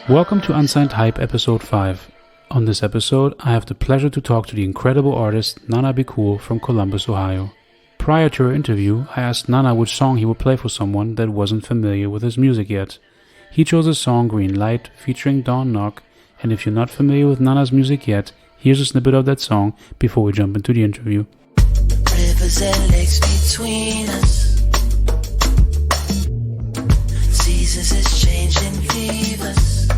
Welcome to Unsigned Hype Episode 5. On this episode, I have the pleasure to talk to the incredible artist Nanabcool from Columbus, Ohio. Prior to our interview, I asked Nana which song he would play for someone that wasn't familiar with his music yet. He chose the song Green Light featuring Dawn Knock, and if you're not familiar with Nana's music yet, here's a snippet of that song before we jump into the interview. Rivers and lakes between us. Seasons is changing fevers.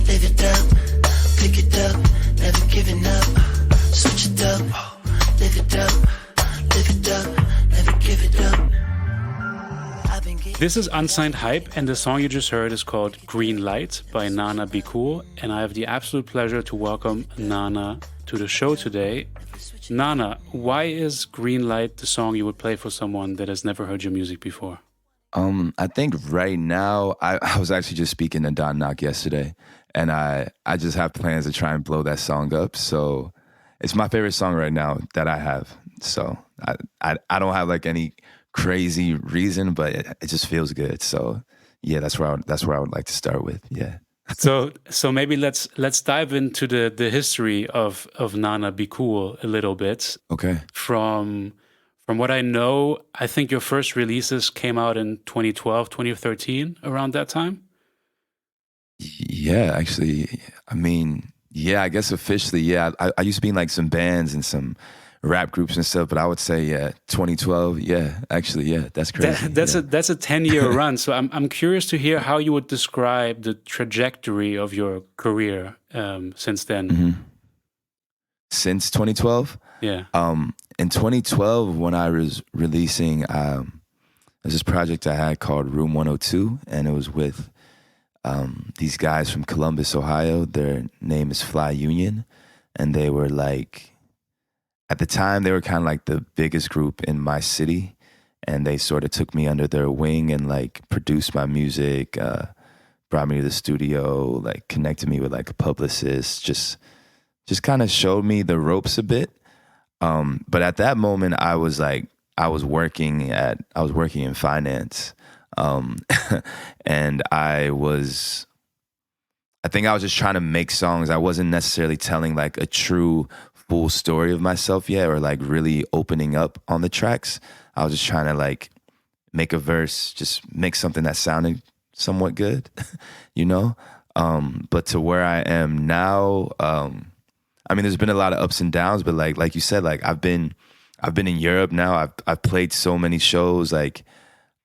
Live it up, pick it up, never giving up. Switch it up, live it up, never give it up. This is Unsigned Hype, and the song you just heard is called Green Light by Nanabcool, and I have the absolute pleasure to welcome Nana to the show today. Nana, why is Green Light the song you would play for someone that has never heard your music before? I think right now, I was actually just speaking to Dawn Knock yesterday, and I just have plans to try and blow that song up. So it's my favorite song right now that I have. So I don't have like any crazy reason, but it just feels good. So yeah, that's where I would like to start with. Yeah. So maybe let's dive into the history of Nanabcool a little bit. Okay. From what I know, I think your first releases came out in 2012, 2013, around that time. Yeah, actually, I guess officially, yeah. I used to be in like some bands and some rap groups and stuff, but I would say 2012. Yeah, actually, yeah, that's crazy. That's a 10-year run. So I'm curious to hear how you would describe the trajectory of your career since then. Mm-hmm. Since 2012. Yeah. In 2012, when I was releasing, there's this project I had called Room 102, and it was with these guys from Columbus, Ohio. Their name is Fly Union, and they were like, at the time, they were kind of like the biggest group in my city, and they sort of took me under their wing and like produced my music, brought me to the studio, like connected me with like a publicist, just kind of showed me the ropes a bit. But at that moment, I was working in finance, and I think I was just trying to make songs. I wasn't necessarily telling like a true full story of myself yet, or like really opening up on the tracks. I was just trying to like make a verse, just make something that sounded somewhat good, you know? But to where I am now, there's been a lot of ups and downs, but like you said, like I've been in Europe now. I've played so many shows. Like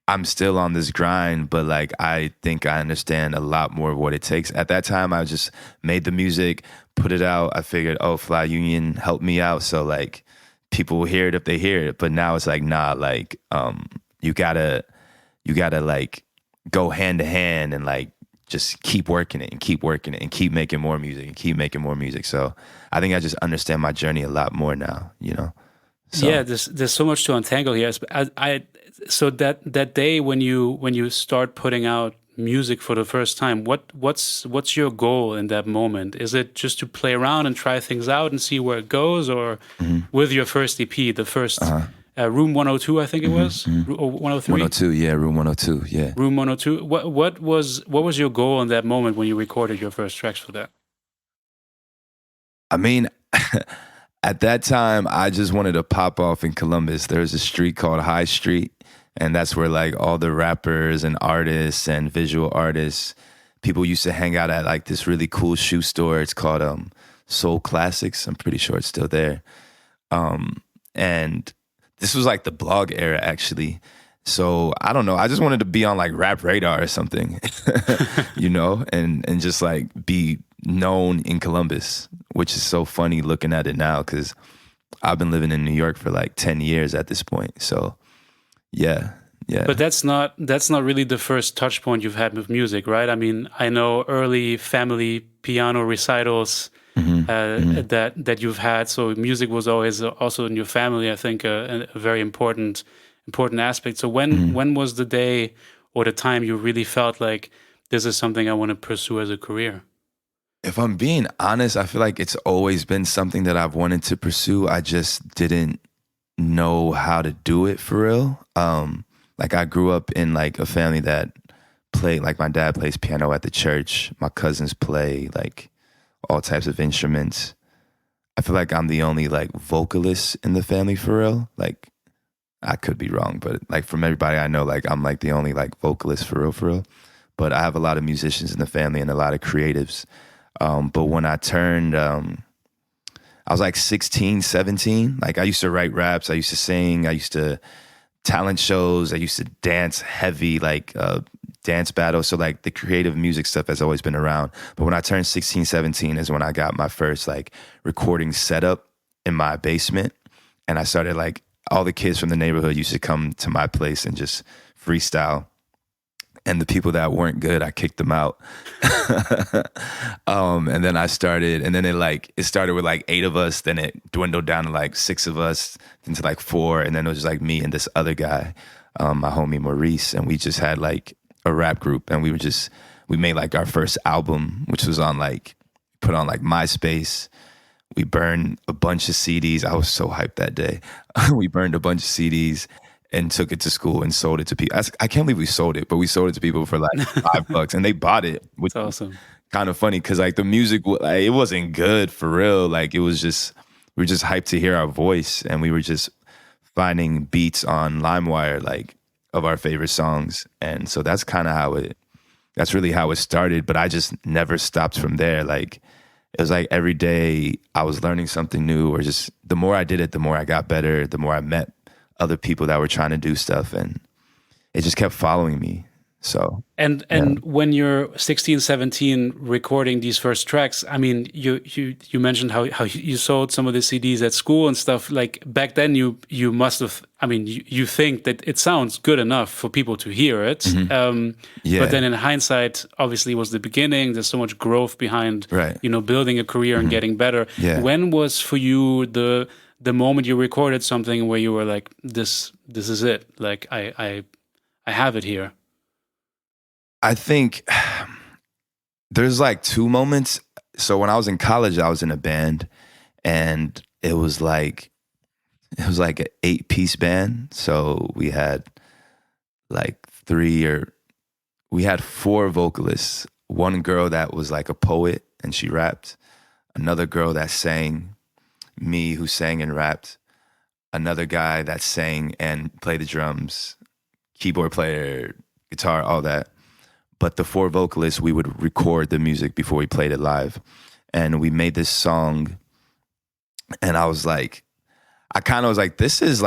I'm still on this grind, but like I think I understand a lot more of what it takes. At that time, I just made the music, put it out. I figured, Fly Union helped me out, so like people will hear it if they hear it. But now it's like, nah, like you gotta like go hand to hand and like just keep working it and keep working it and keep making more music and keep making more music. So I think I just understand my journey a lot more now, you know? So. Yeah, there's so much to untangle here. So that day when you start putting out music for the first time, what's your goal in that moment? Is it just to play around and try things out and see where it goes, or with your first EP, the first Room 102, I think it was, or 103? 102, yeah, Room 102, yeah. Room 102. What was your goal in that moment when you recorded your first tracks for that? I mean, at that time, I just wanted to pop off in Columbus. There's a street called High Street, and that's where like all the rappers and artists and visual artists, people used to hang out at like this really cool shoe store. It's called Soul Classics. I'm pretty sure it's still there. And this was like the blog era, actually. So I don't know. I just wanted to be on like Rap Radar or something, you know, and just like be known in Columbus, which is so funny looking at it now because I've been living in New York for like 10 years at this point. So yeah. But that's not really the first touch point you've had with music, right? I mean, I know early family piano recitals that you've had. So music was always also in your family, I think, a very important aspect. So when was the day or the time you really felt like this is something I want to pursue as a career? If I'm being honest, I feel like it's always been something that I've wanted to pursue. I just didn't know how to do it for real. like I grew up in like a family that played, like my dad plays piano at the church. My cousins play like all types of instruments. I feel like I'm the only like vocalist in the family for real. Like I could be wrong, but like from everybody I know, like I'm like the only like vocalist for real, for real. But I have a lot of musicians in the family and a lot of creatives. But when I turned, I was like 16, 17. Like I used to write raps, I used to sing, I used to talent shows, I used to dance heavy, like dance battles. So like the creative music stuff has always been around. But when I turned 16, 17 is when I got my first like recording setup in my basement. And I started like, all the kids from the neighborhood used to come to my place and just freestyle. And the people that weren't good, I kicked them out. And then I started, and then it started with like 8 of us, then it dwindled down to like 6 of us, then to like 4, and then it was just like me and this other guy, my homie Maurice, and we just had like a rap group, and we made like our first album, which was on like, put on like MySpace. We burned a bunch of CDs. I was so hyped that day. We burned a bunch of CDs and took it to school and sold it to people. I can't believe we sold it, but we sold it to people for like $5 and they bought it, which That's awesome. kind of funny because like the music, like, it wasn't good for real. Like it was just, we were just hyped to hear our voice, and we were just finding beats on LimeWire, like of our favorite songs. And so that's kind of that's really how it started. But I just never stopped from there. Like it was like every day I was learning something new, or just the more I did it, the more I got better, the more I met other people that were trying to do stuff, and it just kept following me. So And when you're 16, 17 recording these first tracks, I mean, you mentioned how you sold some of the CDs at school and stuff. Like back then, you must have. I mean, you think that it sounds good enough for people to hear it. Yeah. But then in hindsight, obviously, it was the beginning. There's so much growth behind, Right. Building a career and getting better. Yeah. When was for you the moment you recorded something where you were like, this is it? Like I have it here. I think there's like 2 moments. So when I was in college, I was in a band, and it was like an 8-piece band. So we had like 4 vocalists. One girl that was like a poet and she rapped. Another girl that sang, me who sang and rapped. Another guy that sang and played the drums, keyboard player, guitar, all that. But the 4 vocalists, we would record the music before we played it live. And we made this song, and I was like, this is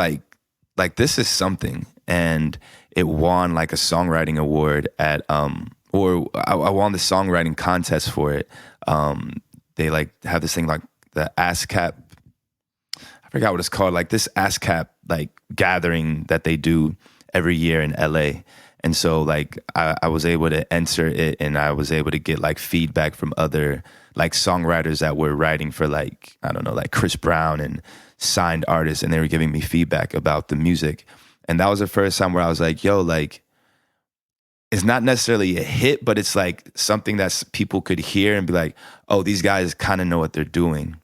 something. And it won like a songwriting award at, or I won the songwriting contest for it. They like have this thing like the ASCAP, I forgot what it's called, like this ASCAP like gathering that they do every year in LA. And so like I was able to enter it, and I was able to get like feedback from other like songwriters that were writing for like, I don't know, like Chris Brown and signed artists, and they were giving me feedback about the music. And that was the first time where I was like, yo, like it's not necessarily a hit, but it's like something that people could hear and be like, oh, these guys kind of know what they're doing.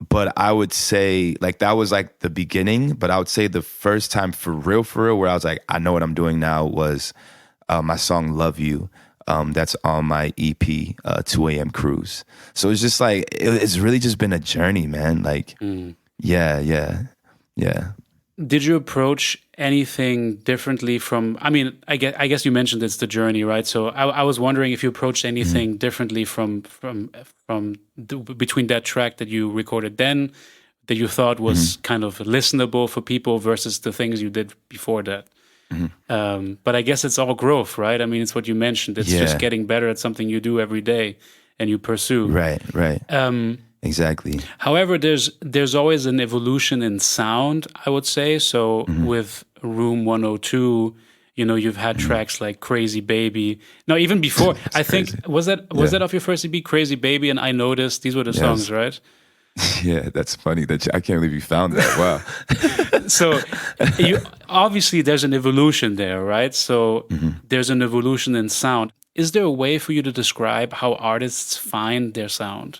But I would say like that was like the beginning, but I would say the first time for real, where I was like, I know what I'm doing now was my song Love You. That's on my EP, 2 a.m. Cruise. So it's just like, it's really just been a journey, man. Like, yeah. Did you approach anything differently from? I mean, I guess you mentioned it's the journey, right? So I was wondering if you approached anything differently from between that track that you recorded then, that you thought was kind of listenable for people, versus the things you did before that. But I guess it's all growth, right? I mean, it's what you mentioned. It's just getting better at something you do every day and you pursue. Right. Exactly. However, there's always an evolution in sound, I would say. So with Room 102, you've had tracks like Crazy Baby. No, even before, I think, was that off your first EP, Crazy Baby? And I Noticed, these were the songs, right? Yeah, that's funny. I can't believe you found that. Wow. So obviously there's an evolution there, right? So there's an evolution in sound. Is there a way for you to describe how artists find their sound?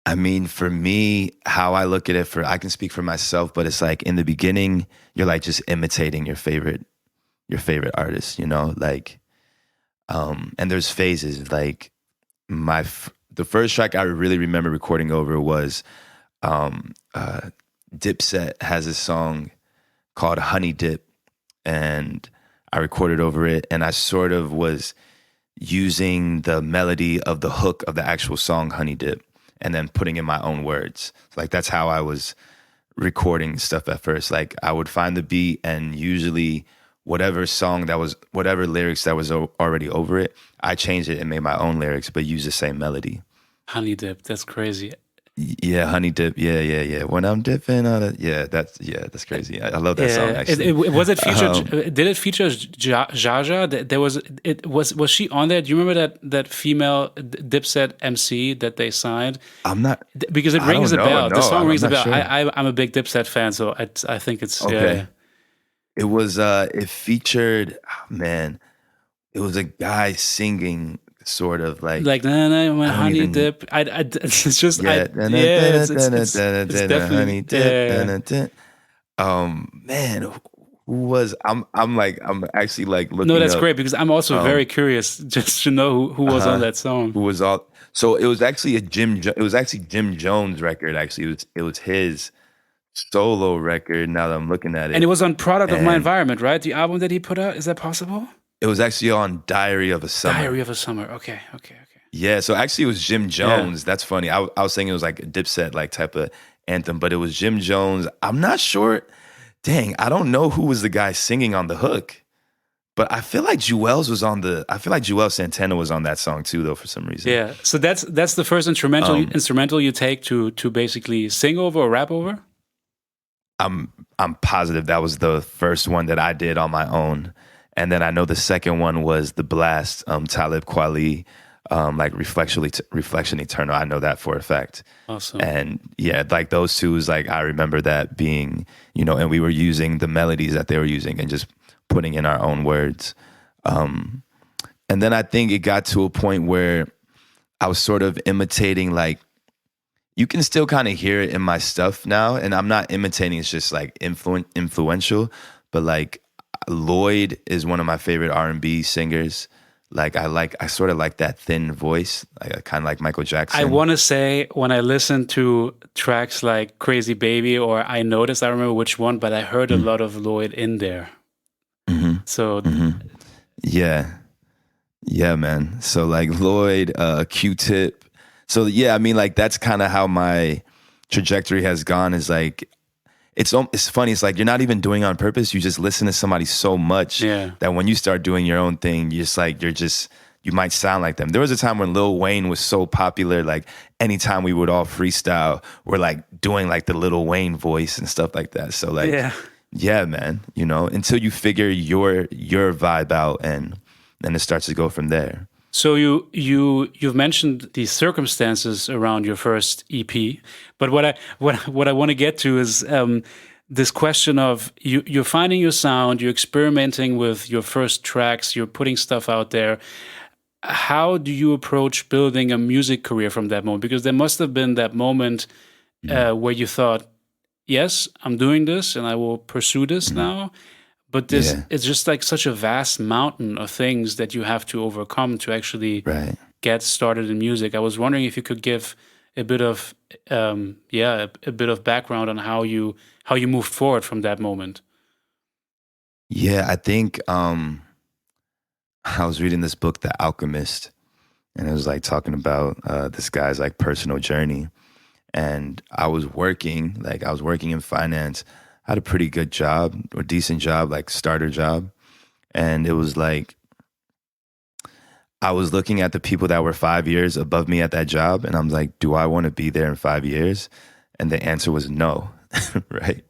I mean, for me, how I look at it, I can speak for myself, but it's like in the beginning, you're like just imitating your favorite artist, you know, like, and there's phases. Like the first track I really remember recording over was, Dipset has a song called Honey Dip, and I recorded over it, and I sort of was using the melody of the hook of the actual song Honey Dip and then putting in my own words. Like that's how I was recording stuff at first. Like I would find the beat, and usually whatever lyrics that was already over it, I changed it and made my own lyrics, but use the same melody. Honey Dip, that's crazy. Yeah, Honey Dip. Yeah. When I'm dipping on it, that's crazy. I love that song. Actually, Was it featured? Did it feature Jaja? Was she on there? Do you remember that female Dipset MC that they signed? I'm not, because it I rings a don't know. bell. No, The song rings a I'm bell. not sure. I'm a big Dipset fan, so I think it's Okay. yeah. It was it featured, man, it was a guy singing sort of like Nah, nah, my I don't honey even- dip. It's just yeah, it's definitely man, who was I'm actually like looking no, that's up great because I'm also very curious just to know who was on that who song. was all. So it was actually Jim Jones record. Actually, it was his solo record. Now that I'm looking at it, And it was on Product of My And- Environment, right? The album that he put out. Is that possible? it was actually on Diary of a Summer. Diary of a Summer. Okay. Yeah, so actually it was Jim Jones. That's funny. I was thinking it was like a Dipset like type of anthem, but it was Jim Jones. I'm not sure. Dang, I don't know who was the guy singing on the hook, but I feel like Jewel Santana was on that song too, though, for some reason. Yeah. So that's the first instrumental you take to basically sing over or rap over. I'm positive that was the first one that I did on my own, and then I know the second one was the Blast, Talib Kweli. Like Reflection Eternal. I know that for a fact. Awesome. And yeah, like those two is like, I remember that being, you know, and we were using the melodies that they were using and just putting in our own words. And then I think it got to a point where I was sort of imitating, like, you can still kind of hear it in my stuff now, and I'm not imitating, it's just like influential, but like Lloyd is one of my favorite R&B singers. Like I sort of like that thin voice, like kind of like Michael Jackson. I want to say when I listen to tracks like Crazy Baby or I Noticed, I don't remember which one, but I heard a lot of Lloyd in there. So yeah, man. So like Lloyd, Q-Tip. So yeah, I mean, like that's kind of how my trajectory has gone. Is like it's funny. It's like you're not even doing it on purpose. You just listen to somebody so much that when you start doing your own thing, you might sound like them. There was a time when Lil Wayne was so popular. Like anytime we would all freestyle, we're like doing like the Lil Wayne voice and stuff like that. So like, yeah, man. You know, until you figure your vibe out, and then it starts to go from there. So you've mentioned the circumstances around your first EP, but what I want to get to is this question of you're finding your sound, you're experimenting with your first tracks, you're putting stuff out there. How do you approach building a music career from that moment? Because there must have been that moment where you thought, yes, I'm doing this and I will pursue this now. But it's just like such a vast mountain of things that you have to overcome to actually get started in music. I was wondering if you could give a bit of background on how you moved forward from that moment. Yeah, I think I was reading this book, The Alchemist, and it was like talking about this guy's like personal journey. And I was working in finance. I had a pretty good job, or decent job, like starter job. And it was like, I was looking at the people that were 5 years above me at that job. And I'm like, do I want to be there in 5 years? And the answer was no, right?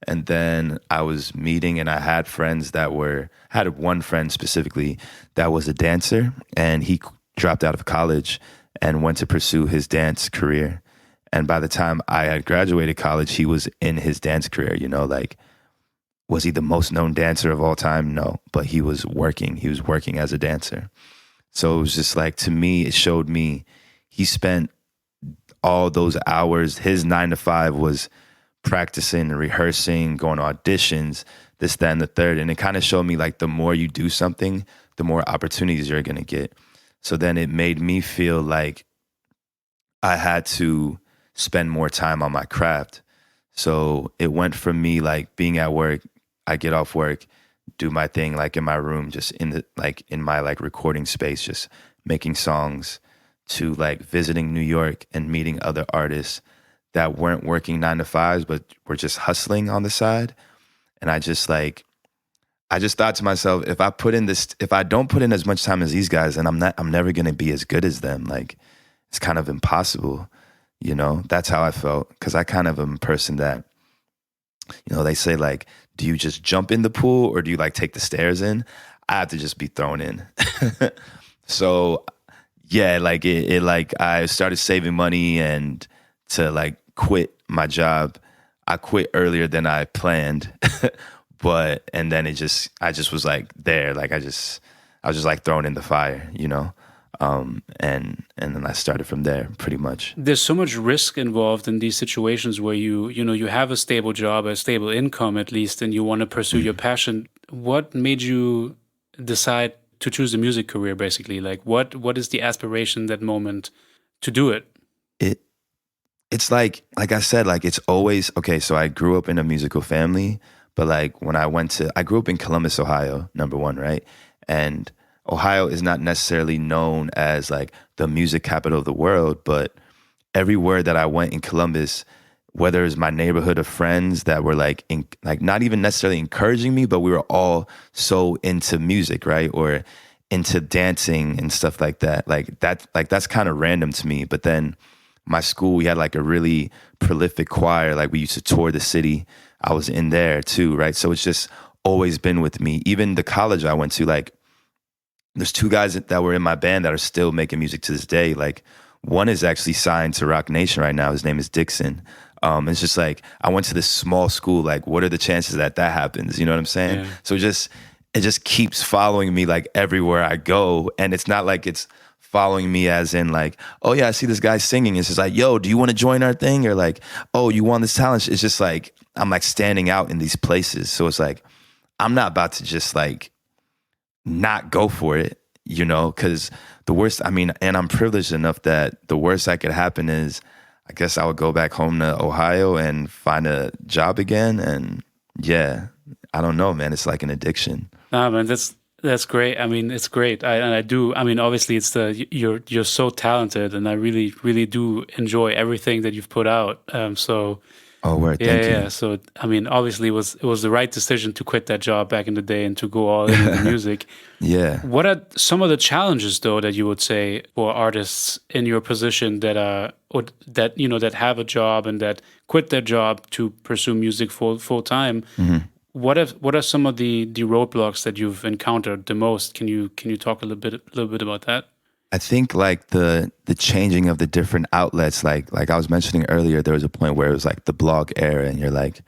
And then I was meeting, and I had had one friend specifically that was a dancer, and he dropped out of college and went to pursue his dance career. And by the time I had graduated college, he was in his dance career, you know, like, was he the most known dancer of all time? No, but he was working as a dancer. So it was just like, to me, it showed me he spent all those hours, his 9 to 5 was practicing and rehearsing, going to auditions, this, that, and the third. And it kind of showed me like the more you do something, the more opportunities you're going to get. So then it made me feel like I had to spend more time on my craft. So it went from me like being at work, I get off work, do my thing like in my room, just in my like recording space, just making songs, to like visiting New York and meeting other artists that weren't working 9 to 5s, but were just hustling on the side. And I just thought to myself, if I don't put in as much time as these guys, then I'm never going to be as good as them. Like, it's kind of impossible, you know? That's how I felt. Cause I kind of am a person that, you know, they say like, do you just jump in the pool or do you like take the stairs in? I have to just be thrown in. So yeah, like it like I started saving money and to like quit my job. I quit earlier than I planned. And then I just was like there, like I was just like thrown in the fire, you know? And then I started from there pretty much. There's so much risk involved in these situations where you have a stable job, a stable income at least, and you want to pursue your passion. What made you decide to choose a music career, basically? Like what is the aspiration, that moment to do it? It's like I said, like it's always, okay, so I grew up in a musical family, but like when I grew up in Columbus, Ohio, number one, right? And Ohio is not necessarily known as like the music capital of the world, but everywhere that I went in Columbus, whether it's my neighborhood of friends that were like not even necessarily encouraging me, but we were all so into music, right? Or into dancing and stuff like that. That's kind of random to me. But then my school, we had like a really prolific choir. Like we used to tour the city. I was in there too, right? So it's just always been with me. Even the college I went to, like there's 2 guys that were in my band that are still making music to this day. Like one is actually signed to Rock Nation right now. His name is Dixon. It's just like, I went to this small school. Like, what are the chances that happens? You know what I'm saying? Yeah. So it just keeps following me like everywhere I go. And it's not like it's following me as in like, oh yeah, I see this guy singing. It's just like, yo, do you want to join our thing? Or like, oh, you want this talent? It's just like, I'm like standing out in these places. So it's like, I'm not about to just like not go for it, you know, because the worst, I mean, and I'm privileged enough that the worst that could happen is, I guess I would go back home to Ohio and find a job again. And yeah, I don't know, man. It's like an addiction. Nah, man, that's great. I mean, it's great. I mean, obviously it's you're so talented, and I really, really do enjoy everything that you've put out. Oh, word. Thank you. Yeah. So, I mean, obviously it was the right decision to quit that job back in the day and to go all into the music. Yeah. What are some of the challenges, though, that you would say for artists in your position that that have a job and that quit their job to pursue music full time? Mm-hmm. What are some of the roadblocks that you've encountered the most? Can you talk a little bit about that? I think like the changing of the different outlets, like I was mentioning earlier, there was a point where it was like the blog era, and you're like,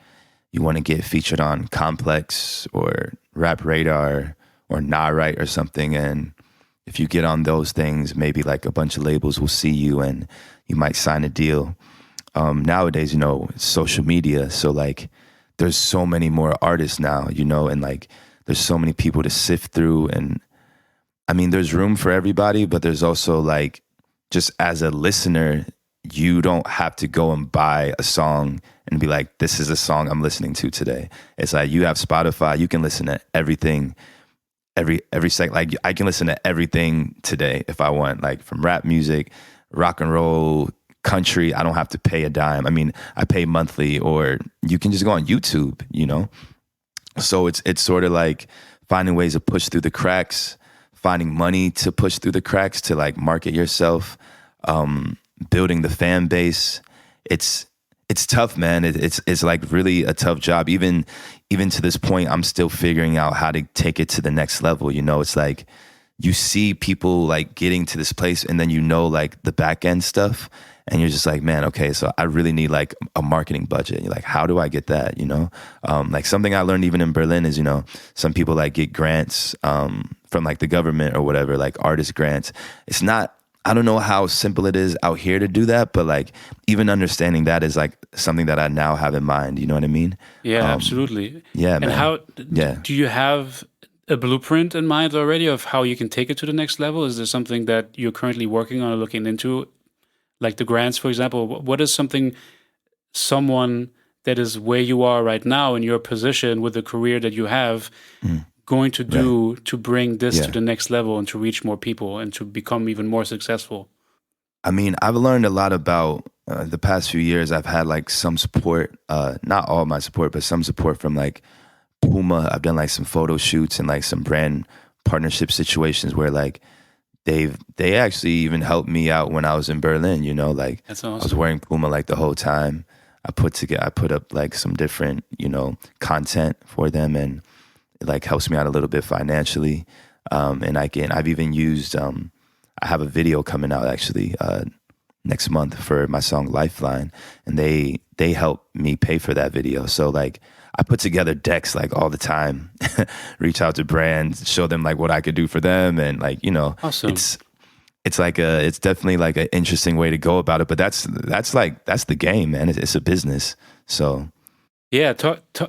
you want to get featured on Complex or Rap Radar or Nah Right or something, and if you get on those things, maybe like a bunch of labels will see you and you might sign a deal. Nowadays, you know, it's social media, so like there's so many more artists now, you know, and like there's so many people to sift through. And I mean, there's room for everybody, but there's also like, just as a listener, you don't have to go and buy a song and be like, this is a song I'm listening to today. It's like, you have Spotify, you can listen to everything, every second. Like I can listen to everything today if I want, like from rap music, rock and roll, country. I don't have to pay a dime. I mean, I pay monthly, or you can just go on YouTube, you know? So it's sort of like finding ways to push through the cracks, finding money to push through the cracks, to like market yourself, building the fan base. It's tough, man. It's like really a tough job. Even to this point, I'm still figuring out how to take it to the next level. You know, it's like you see people like getting to this place, and then you know like the back end stuff, and you're just like, man, okay, so I really need like a marketing budget. You're like, how do I get that? You know, like something I learned even in Berlin is, you know, some people like get grants from like the government or whatever, like artist grants. It's not, I don't know how simple it is out here to do that, but like even understanding that is like something that I now have in mind. You know what I mean? Yeah, absolutely. Yeah, And man. how Yeah. do you have a blueprint in mind already of how you can take it to the next level? Is there something that you're currently working on or looking into, like the grants, for example? What is something someone that is where you are right now in your position with the career that you have going to Right. do to bring this to Yeah. the next level and to reach more people and to become even more successful? I mean, I've learned a lot about the past few years. I've had like some support, not all my support, but some support from like Puma. I've done like some photo shoots and like some brand partnership situations where like they actually even helped me out when I was in Berlin. You know, like That's I was awesome. wearing Puma like the whole time. I put up like some different, you know, content for them, and it like helps me out a little bit financially. And I've even used I have a video coming out actually next month for my song Lifeline, and they help me pay for that video. So like I put together decks like all the time, reach out to brands, show them like what I could do for them, and like, you know, Awesome. it's definitely like an interesting way to go about it. But that's the game, man. It's a business. So Yeah,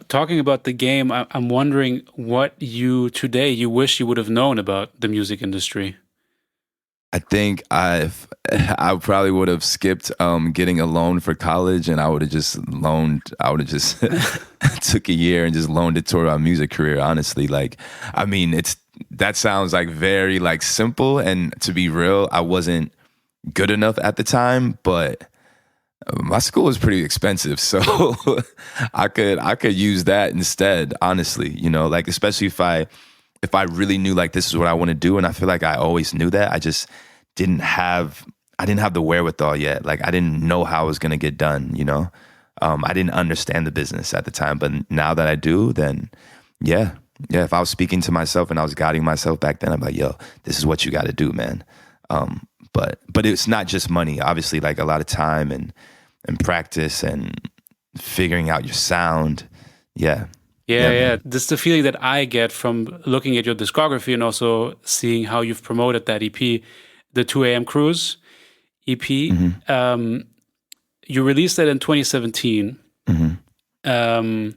talking about the game, I'm wondering what you wish you would have known about the music industry. I think I probably would have skipped getting a loan for college, and I would have just took a year and just loaned it toward my music career. Honestly, like I mean, that sounds like very like simple, and to be real, I wasn't good enough at the time, but my school was pretty expensive, so I could use that instead. Honestly, you know, like especially if I really knew like this is what I want to do, and I feel like I always knew that, I just didn't have I didn't have the wherewithal yet. Like I didn't know how it was gonna get done. You know, I didn't understand the business at the time, but now that I do, then yeah, yeah. If I was speaking to myself and I was guiding myself back then, I'm like, yo, this is what you got to do, man. But it's not just money. Obviously, like a lot of time and practice and figuring out your sound. Yeah, Yeah, yeah, yeah. man. This is the feeling that I get from looking at your discography and also seeing how you've promoted that EP, the 2 a.m. Cruise EP. Hmm. You released that in 2017. Hmm.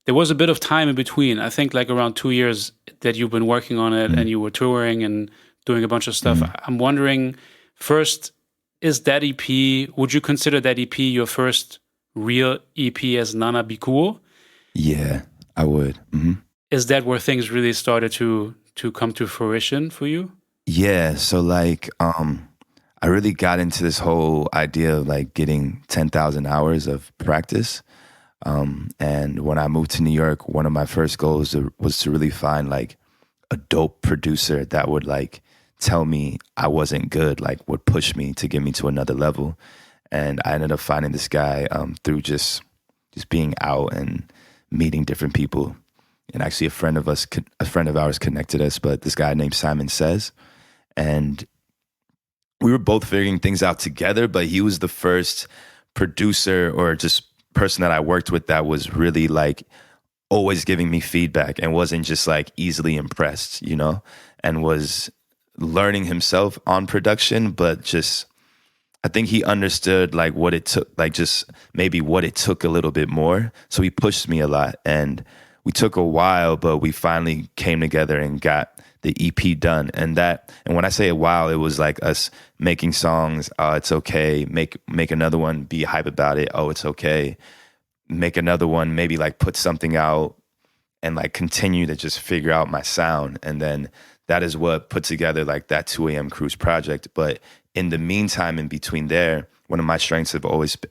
There was a bit of time in between. I think like around 2 years that you've been working on it and you were touring and doing a bunch of stuff. I'm wondering, first, is that EP, would you consider that EP your first real EP as Nanabcool? Yeah, I would. Hmm. Is that where things really started to come to fruition for you? Yeah, so like I really got into this whole idea of like getting 10,000 hours of practice. And when I moved to New York, one of my first goals was to really find like a dope producer that would like tell me I wasn't good, like would push me to get me to another level. And I ended up finding this guy through just being out and meeting different people. And actually, a friend of ours connected us. But this guy named Simon Says, and we were both figuring things out together. But he was the first producer or just person that I worked with that was really like always giving me feedback and wasn't just like easily impressed, you know, and was learning himself on production, but just I think he understood like what it took, like just maybe what it took a little bit more. So he pushed me a lot, and we took a while, but we finally came together and got the EP done. And when I say a while, it was like us making songs. Oh, it's okay. Make another one. Be hype about it. Oh, it's okay. Make another one. Maybe like put something out and like continue to just figure out my sound. And then that is what put together like that 2 a.m. Cruise project. But in the meantime, in between there, one of my strengths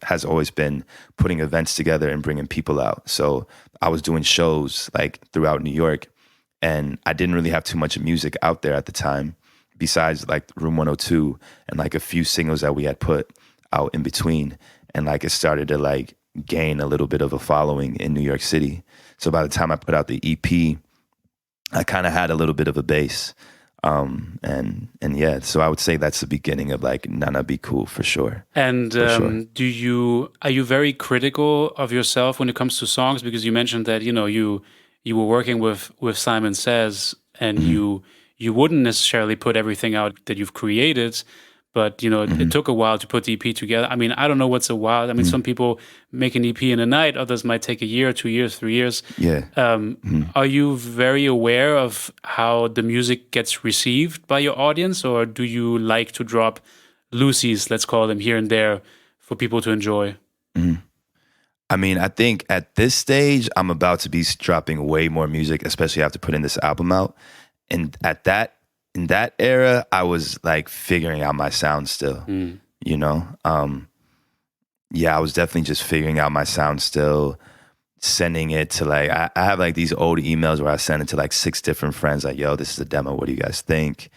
has always been putting events together and bringing people out. So I was doing shows like throughout New York, and I didn't really have too much music out there at the time, besides like Room 102 and like a few singles that we had put out in between. And like it started to like gain a little bit of a following in New York City. So by the time I put out the EP, I kind of had a little bit of a base. And yeah, so I would say that's the beginning of like Nana Be Cool for sure. And For sure. are you very critical of yourself when it comes to songs? Because you mentioned that you were working with Simon Says, and you wouldn't necessarily put everything out that you've created, But, it took a while to put the EP together. I mean, I don't know what's a while. I mean, some people make an EP in a night. Others might take a year, 2 years, 3 years. Yeah. Are you very aware of how the music gets received by your audience? Or do you like to drop loosies, let's call them, here and there for people to enjoy? I mean, I think at this stage, I'm about to be dropping way more music, especially after putting this album out. And in that era, I was like figuring out my sound still, I was definitely just figuring out my sound still, sending it to like, I have like these old emails where I send it to like 6 different friends, like, yo, this is a demo. What do you guys think?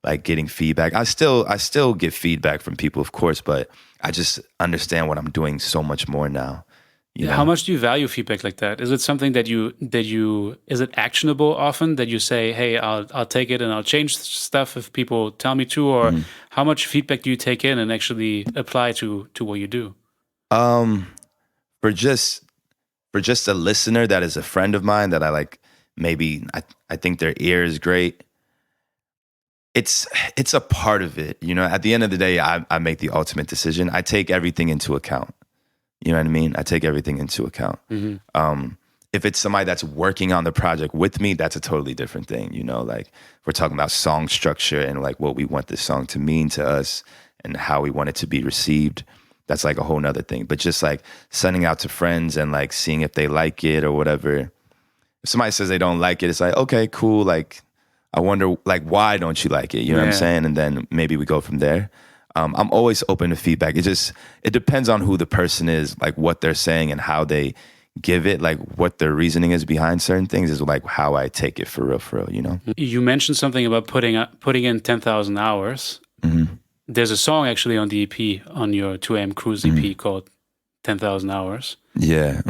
Like getting feedback. I still get feedback from people, of course, but I just understand what I'm doing so much more now. How much do you value feedback like that? Is it something that is it actionable often that you say, hey, I'll take it and I'll change stuff if people tell me to, or how much feedback do you take in and actually apply to what you do? For just a listener that is a friend of mine that I like, maybe I think their ear is great. It's a part of it, at the end of the day, I make the ultimate decision. I take everything into account. You know what I mean? I take everything into account. If it's somebody that's working on the project with me, that's a totally different thing. Like we're talking about song structure and like what we want this song to mean to us and how we want it to be received. That's like a whole nother thing. But just like sending out to friends and like seeing if they like it or whatever. If somebody says they don't like it, it's like, okay, cool. Like, I wonder, like, why don't you like it? You know what I'm saying? And then maybe we go from there. I'm always open to feedback. It depends on who the person is, like what they're saying and how they give it, like what their reasoning is behind certain things is like how I take it for real, You mentioned something about putting in 10,000 hours. There's a song actually on the EP, on your 2 AM Cruise EP called 10,000 Hours. Yeah.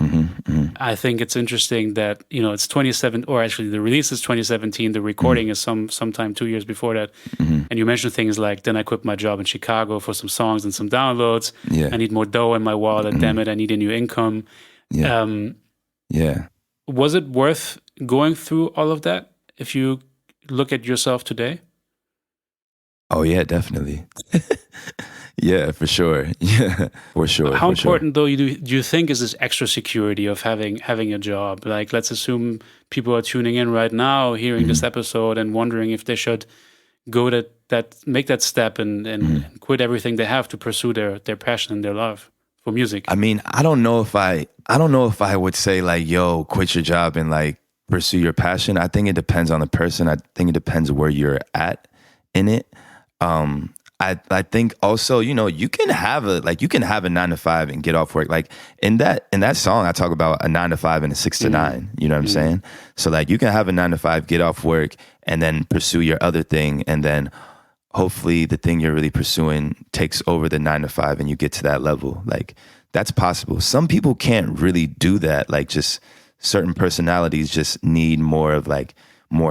I think it's interesting that, it's 27, or actually the release is 2017. The recording is sometime 2 years before that. And you mentioned things like, then I quit my job in Chicago for some songs and some downloads. Yeah. I need more dough in my wallet. Damn it, I need a new income. Yeah. Was it worth going through all of that if you look at yourself today? Oh, yeah, definitely. Yeah, for sure. Yeah, for sure. How important, though, do you think is this extra security of having a job? Like, let's assume people are tuning in right now, hearing this episode and wondering if they should go make that step and quit everything they have to pursue their passion and their love for music. I mean, I don't know if I would say like, yo, quit your job and like pursue your passion. I think it depends on the person. I think it depends where you're at in it. I think also, you can have a 9 to 5 and get off work. Like in that song, I talk about a 9 to 5 and a 6 to 9. You know what I'm saying? So like you can have a 9 to 5, get off work, and then pursue your other thing, and then hopefully the thing you're really pursuing takes over the 9 to 5, and you get to that level. Like that's possible. Some people can't really do that. Like just certain personalities just need more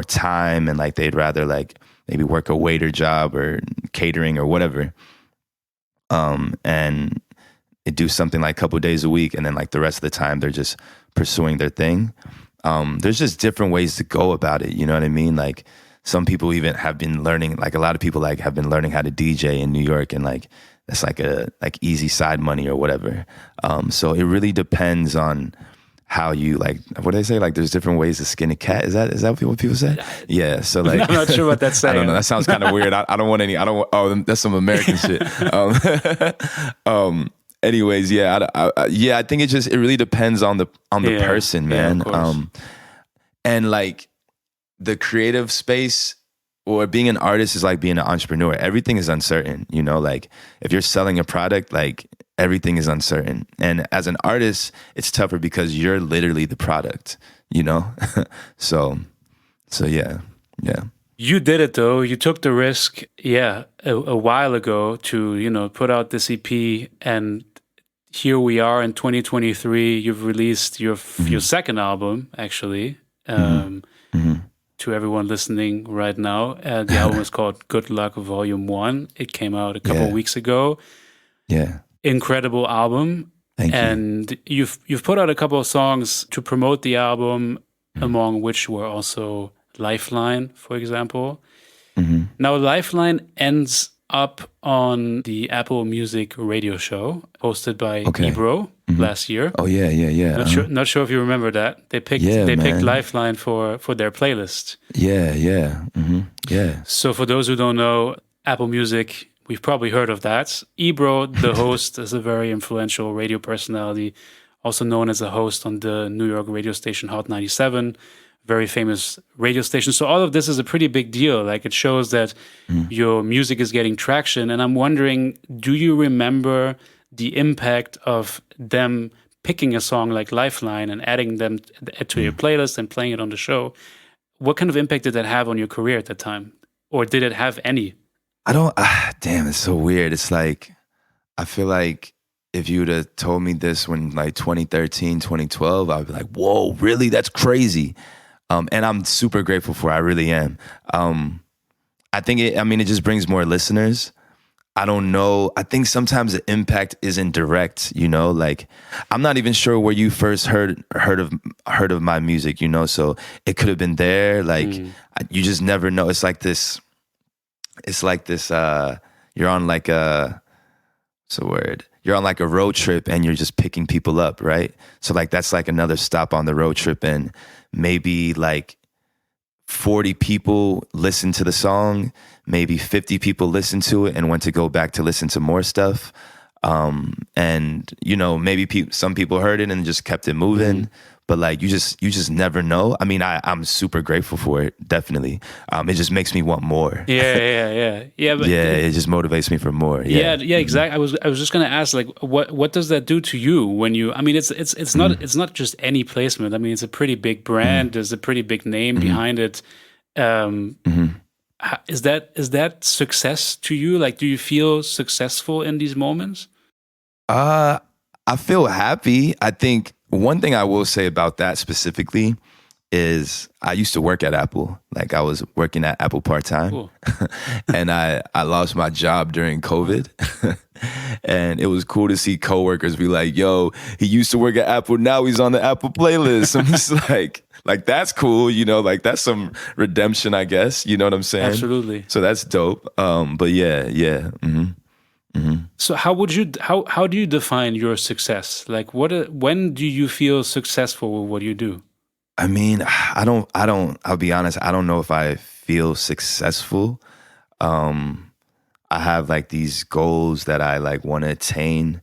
time, and like they'd rather like maybe work a waiter job or catering or whatever, and do something like a couple of days a week, and then like the rest of the time they're just pursuing their thing. There's just different ways to go about it. You know what I mean? Like some people even have been learning, like a lot of people like have been learning how to DJ in New York, and like that's like easy side money or whatever. So it really depends on how you like, what do they say? Like there's different ways to skin a cat. Is that what people say? Yeah. So like, I'm not sure what that's saying. I don't know. That sounds kind of weird. That's some American shit. Anyways, I think it really depends on the person, man. And like the creative space or being an artist is like being an entrepreneur. Everything is uncertain, like if you're selling a product, like everything is uncertain. And as an artist, it's tougher because you're literally the product, So yeah. You did it though. You took the risk, a while ago to, put out this EP, and here we are in 2023. You've released your second album, actually. To everyone listening right now, the album is called Good Luck Volume 1. It came out a couple weeks ago. Yeah. Incredible album. Thank you. And you've put out a couple of songs to promote the album, among which were also Lifeline, for example. Now, Lifeline ends up on the Apple Music radio show hosted by Okay. Ebro last year. Oh yeah. Not sure if you remember that. They picked Yeah, they picked man. Lifeline for their playlist. Yeah. Yeah. So for those who don't know, Apple Music, we've probably heard of that. Ebro, the host, is a very influential radio personality, also known as a host on the New York radio station Hot 97, very famous radio station. So all of this is a pretty big deal. Like, it shows that your music is getting traction. And I'm wondering, do you remember the impact of them picking a song like Lifeline and adding them to your playlist and playing it on the show? What kind of impact did that have on your career at that time? Or did it have any? I don't, damn, it's so weird. It's like, I feel like if you would have told me this when like 2013, 2012, I'd be like, whoa, really? That's crazy. And I'm super grateful for it. I really am. I think it just brings more listeners. I don't know. I think sometimes the impact isn't direct, you know, like I'm not even sure where you first heard of my music, you know, so it could have been there. Like you just never know. It's like this, you're on like what's the word? You're on like a road trip and you're just picking people up, right? So like that's like another stop on the road trip, and maybe like 40 people listen to the song, maybe 50 people listen to it and went to go back to listen to more stuff. And you know, maybe some people heard it and just kept it moving. But like you just never know. I mean, I'm super grateful for it, definitely. It just makes me want more. Yeah. But It just motivates me for more. Yeah, exactly. I was just gonna ask, like, what does that do to you when you? I mean, it's not just any placement. I mean, it's a pretty big brand. There's a pretty big name behind it. Is that success to you? Like, do you feel successful in these moments? I feel happy. I think one thing I will say about that specifically is I used to work at Apple. Like I was working at Apple part-time. Cool. And I lost my job during COVID. And it was cool to see coworkers be like, yo, he used to work at Apple, now he's on the Apple playlist. I'm just like that's cool, you know, like that's some redemption, I guess. You know what I'm saying? Absolutely. So that's dope. But yeah. So how do you define your success? Like when do you feel successful with what you do? I mean, I'll be honest, I don't know if I feel successful. I have like these goals that I like want to attain.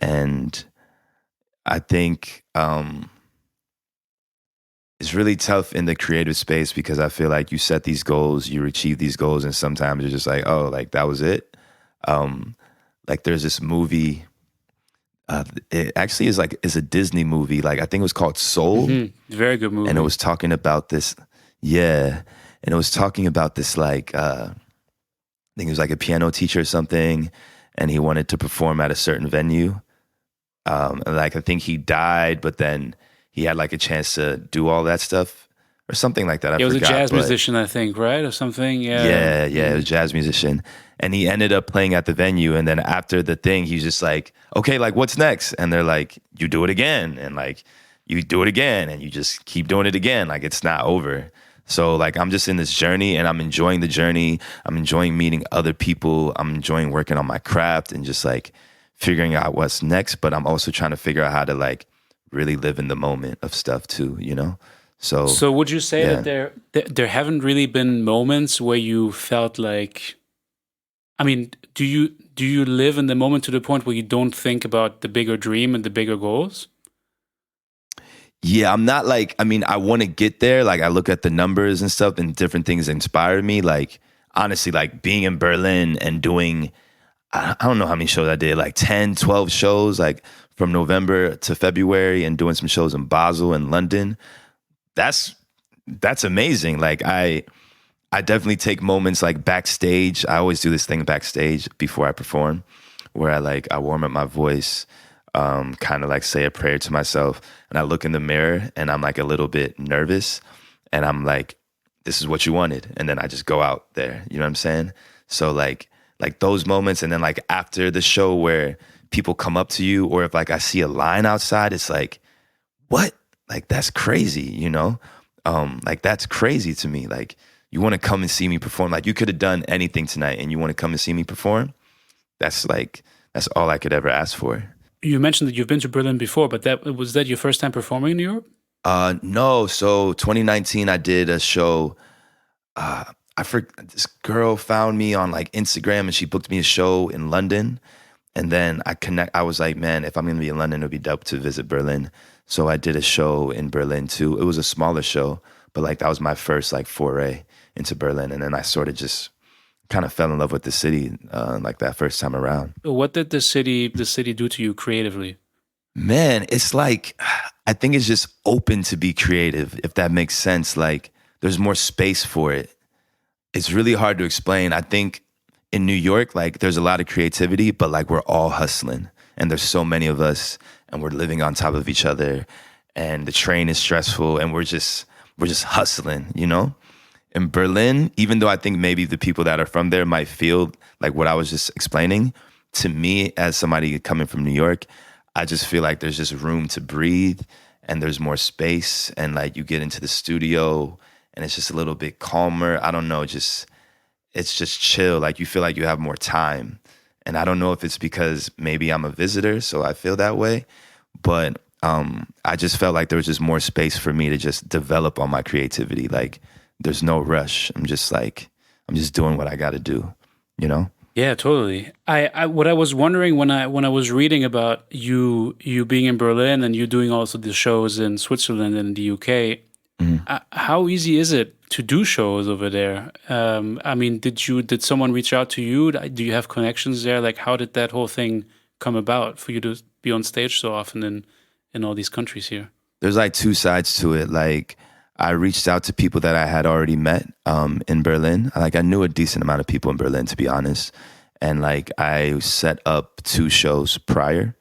And I think it's really tough in the creative space because I feel like you set these goals, you achieve these goals, and sometimes you're just like, oh, like that was it. Like there's this movie, it actually is a Disney movie. Like I think it was called Soul. Very good movie. And it was talking about this, and it was talking about this like, I think it was like a piano teacher or something, and he wanted to perform at a certain venue. And like I think he died, but then he had like a chance to do all that stuff or something like that. I He was forgot, a jazz but- musician, I think, right? Or something. Yeah, it was a jazz musician. And he ended up playing at the venue. And then after the thing, he's just like, okay, like what's next? And they're like, you do it again. And like, you do it again. And you just keep doing it again. Like it's not over. So like, I'm just in this journey and I'm enjoying the journey. I'm enjoying meeting other people. I'm enjoying working on my craft and just like figuring out what's next. But I'm also trying to figure out how to like really live in the moment of stuff too, you know? So would you say yeah. that there haven't really been moments where you felt like, I mean, do you live in the moment to the point where you don't think about the bigger dream and the bigger goals? Yeah, I'm not like, I mean, I want to get there. Like I look at the numbers and stuff and different things inspire me. Like honestly, like being in Berlin and doing, I don't know how many shows I did, like 10, 12 shows, like from November to February, and doing some shows in Basel and London. That's amazing. Like I definitely take moments like backstage. I always do this thing backstage before I perform where I warm up my voice, kind of like say a prayer to myself, and I look in the mirror and I'm like a little bit nervous and I'm like, this is what you wanted. And then I just go out there, you know what I'm saying? So like those moments. And then like after the show where people come up to you, or if like I see a line outside, it's like, what? Like, that's crazy, you know? Like, that's crazy to me. Like, you want to come and see me perform. Like you could have done anything tonight and you want to come and see me perform. That's all I could ever ask for. You mentioned that you've been to Berlin before, but was that your first time performing in Europe? No. So 2019, I did a show. This girl found me on like Instagram and she booked me a show in London. And then I was like, man, if I'm going to be in London, it'd be dope to visit Berlin. So I did a show in Berlin too. It was a smaller show, but like that was my first like foray into Berlin. And then I sort of just kind of fell in love with the city like that first time around. What did the city do to you creatively? Man, it's like, I think it's just open to be creative, if that makes sense. Like there's more space for it. It's really hard to explain. I think in New York, like there's a lot of creativity, but like we're all hustling and there's so many of us and we're living on top of each other and the train is stressful and we're just hustling, you know? In Berlin, even though I think maybe the people that are from there might feel like what I was just explaining, to me as somebody coming from New York, I just feel like there's just room to breathe and there's more space and like you get into the studio and it's just a little bit calmer. I don't know, it's just chill. Like you feel like you have more time. And I don't know if it's because maybe I'm a visitor, so I feel that way. But I just felt like there was just more space for me to just develop on my creativity. Like there's no rush. I'm just doing what I got to do, you know? Yeah, totally. What I was wondering when I was reading about you being in Berlin and you doing also the shows in Switzerland and the UK, how easy is it to do shows over there? I mean, did someone reach out to you? Do you have connections there? Like, how did that whole thing come about for you to be on stage so often in all these countries here? There's like two sides to it. Like I reached out to people that I had already met in Berlin. Like I knew a decent amount of people in Berlin, to be honest. And like I set up 2 shows prior.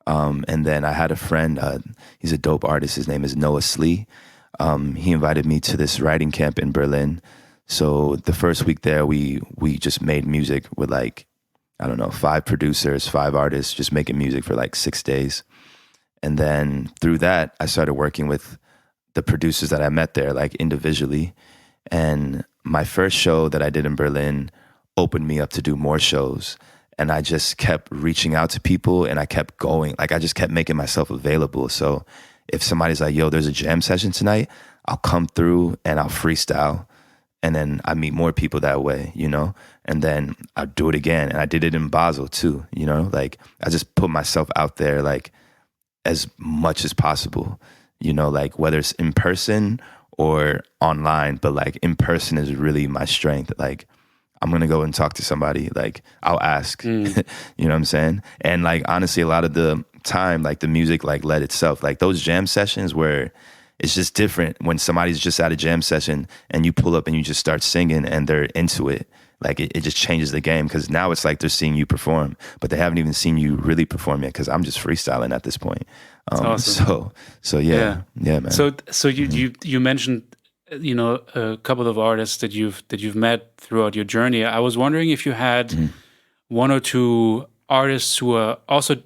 And then I had a friend, he's a dope artist. His name is Noah Slee. He invited me to this writing camp in Berlin. So the first week there, we just made music with like, I don't know, 5 producers, 5 artists, just making music for like 6 days. And then through that, I started working with the producers that I met there, like individually. And my first show that I did in Berlin opened me up to do more shows. And I just kept reaching out to people and I kept going. Like I just kept making myself available. So if somebody's like, yo, there's a jam session tonight, I'll come through and I'll freestyle. And then I meet more people that way, you know? And then I'll do it again. And I did it in Basel too, you know? Like I just put myself out there like as much as possible, you know, like whether it's in person or online, but like in person is really my strength. Like I'm going to go and talk to somebody, like I'll ask, you know what I'm saying? And like, honestly, a lot of the time, like the music like led itself, like those jam sessions where it's just different when somebody's just at a jam session and you pull up and you just start singing and they're into it. Like it just changes the game because now it's like they're seeing you perform, but they haven't even seen you really perform yet because I'm just freestyling at this point. Awesome. So yeah, man. So you mentioned, you know, a couple of artists that you've met throughout your journey. I was wondering if you had 1 or 2 artists who are also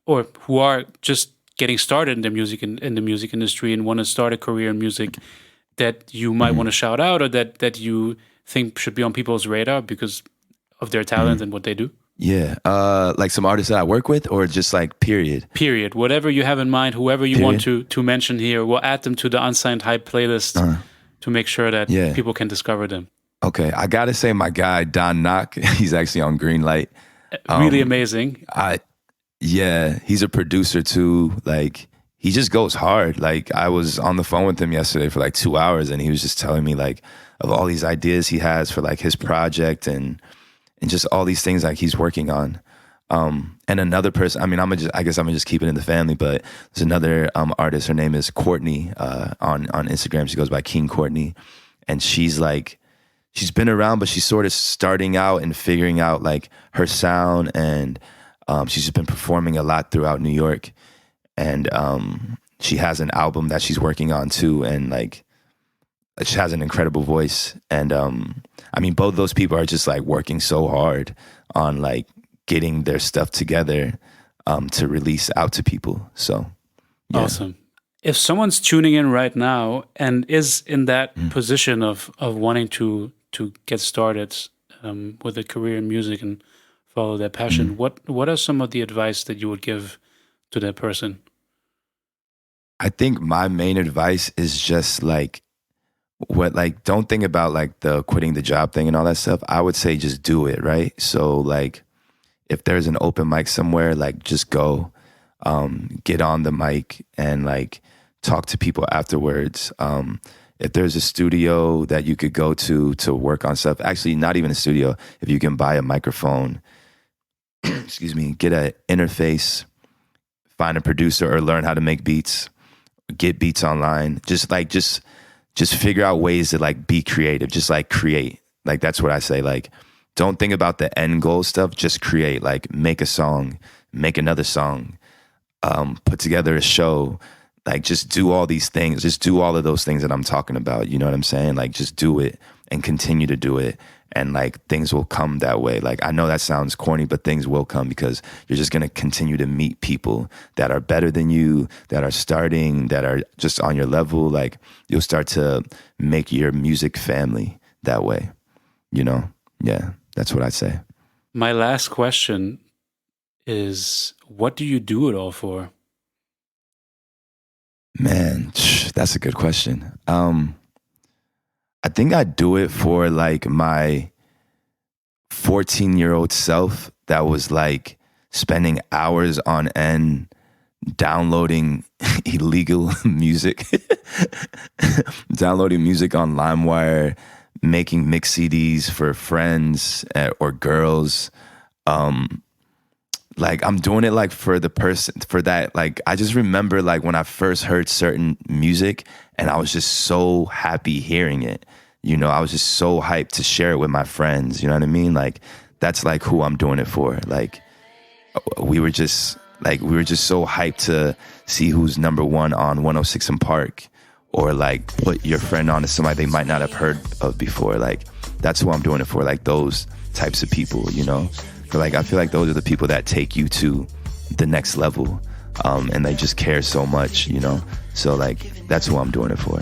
or who are just getting started in the music in the music industry and want to start a career in music that you might want to shout out or that you think should be on people's radar because of their talent and what they do? Yeah, like some artists that I work with or just like period? Period. Whatever you have in mind, whoever you want to mention here, we'll add them to the Unsigned Hype playlist to make sure that people can discover them. Okay, I gotta say my guy, Don Knock, he's actually on Greenlight. Really amazing. Yeah, he's a producer too. Like he just goes hard. Like I was on the phone with him yesterday for like 2 hours and he was just telling me like of all these ideas he has for like his project and just all these things like he's working on. And another person, I mean, I guess I'm gonna just keep it in the family, but there's another artist, her name is Courtney, on Instagram. She goes by King Courtney. And she's been around, but she's sort of starting out and figuring out like her sound and she's just been performing a lot throughout New York. And she has an album that she's working on too. And like, she has an incredible voice. And I mean, both those people are just like working so hard on like getting their stuff together to release out to people. So yeah. Awesome. if someone's tuning in right now and is in that position of wanting to get started with a career in music and follow their passion, what are some of the advice that you would give to that person? I think my main advice is just like, don't think about like the quitting the job thing and all that stuff. I would say just do it, right? So like, if there's an open mic somewhere, like just go, get on the mic and like talk to people afterwards. If there's a studio that you could go to work on stuff, actually not even a studio, if you can buy a microphone, excuse me, get an interface, find a producer or learn how to make beats, get beats online. Just figure out ways to like be creative, just like create. Like that's what I say. Like, don't think about the end goal stuff, just create, like make a song, make another song, put together a show, like just do all these things, just do all of those things that I'm talking about. You know what I'm saying? Like just do it and continue to do it. And like things will come that way. Like I know that sounds corny, but things will come because you're just going to continue to meet people that are better than you, that are starting, that are just on your level. Like you'll start to make your music family that way, you know? Yeah, that's what I'd say. My last question is, what do you do it all for? Man, that's a good question. I think I do it for like my 14-year-old self that was like spending hours on end downloading illegal music, downloading music on LimeWire, making mix CDs for friends or girls. Like I'm doing it like for the person, for that. Like I just remember like when I first heard certain music and I was just so happy hearing it. You know, I was just so hyped to share it with my friends. You know what I mean? Like that's like who I'm doing it for. Like we were just so hyped to see who's number one on 106 in Park, or like put your friend on to somebody they might not have heard of before. Like that's who I'm doing it for. Like those types of people, you know? Like I feel like those are the people that take you to the next level, and they just care so much, you know. So like that's who I'm doing it for.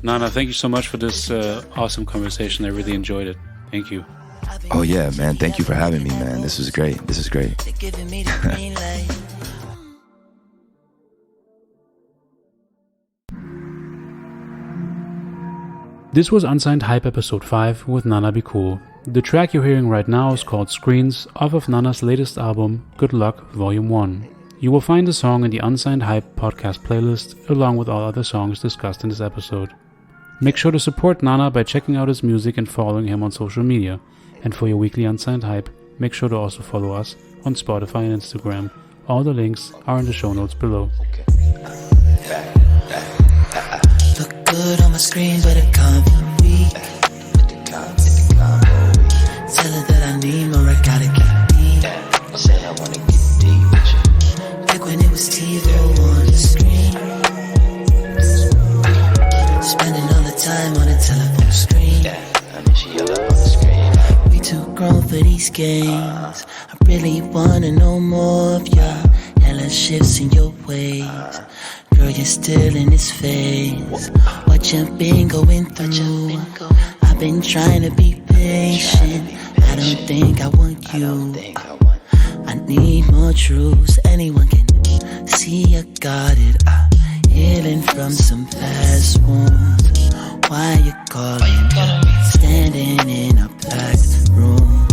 Nana, thank you so much for this awesome conversation. I really enjoyed it. Thank you. Oh yeah, man. Thank you for having me, man. This was great. This is great. This was Unsigned Hype Episode 5 with Nanabcool. The track you're hearing right now is called Screens, off of Nana's latest album, Good Luck Volume 1. You will find the song in the Unsigned Hype podcast playlist, along with all other songs discussed in this episode. Make sure to support Nana by checking out his music and following him on social media. And for your weekly Unsigned Hype, make sure to also follow us on Spotify and Instagram. All the links are in the show notes below. Look good on my screen, but it can't be weak. Tell her that I need more, I gotta get deep. Said I wanna get deep with you. Back when it was TiVo on the screen, spending all the time on a telephone screen. I mean she yelled up on the screen. We too grown for these games. I really wanna know more of ya. Hella shifts in your ways. Girl, you're still in this phase. What you been going through? I've been trying to be patient. I don't think I want you. I need more truths. Anyone can see I got it. Healing from some past wounds. Why you calling? Standing in a packed room.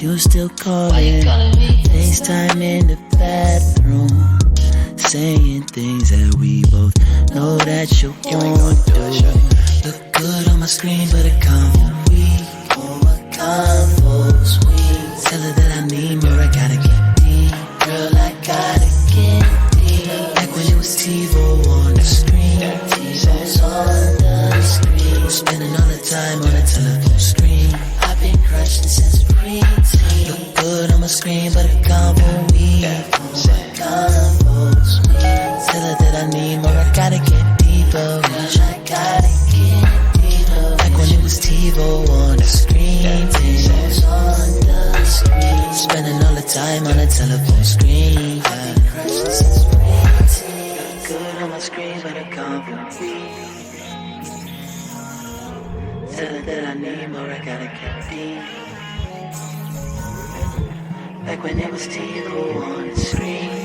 You still calling? FaceTime in the bathroom. Saying things that we both know that you won't do. Look good on my screen, but it can't be weak. Oh, a convo sweet. Tell her that I need more, I gotta get deep. Girl, I gotta get deep. Back when it was TiVo on the screen. TiVo's on the screen. Spending all the time on a telephone screen. I've been crushing since preteen. Look good on my screen, but it can't be weak. Oh, a convo sweet. Tell her that I need more, I gotta get deeper. Girl, I gotta get deeper. Back when it was TiVo on the screen. TiVo's on the screen. Spending all the time on a telephone screen. I've been crushing since preteen. breathe. Telling that I need more, I gotta get deep. Like when it was T cool on the screen.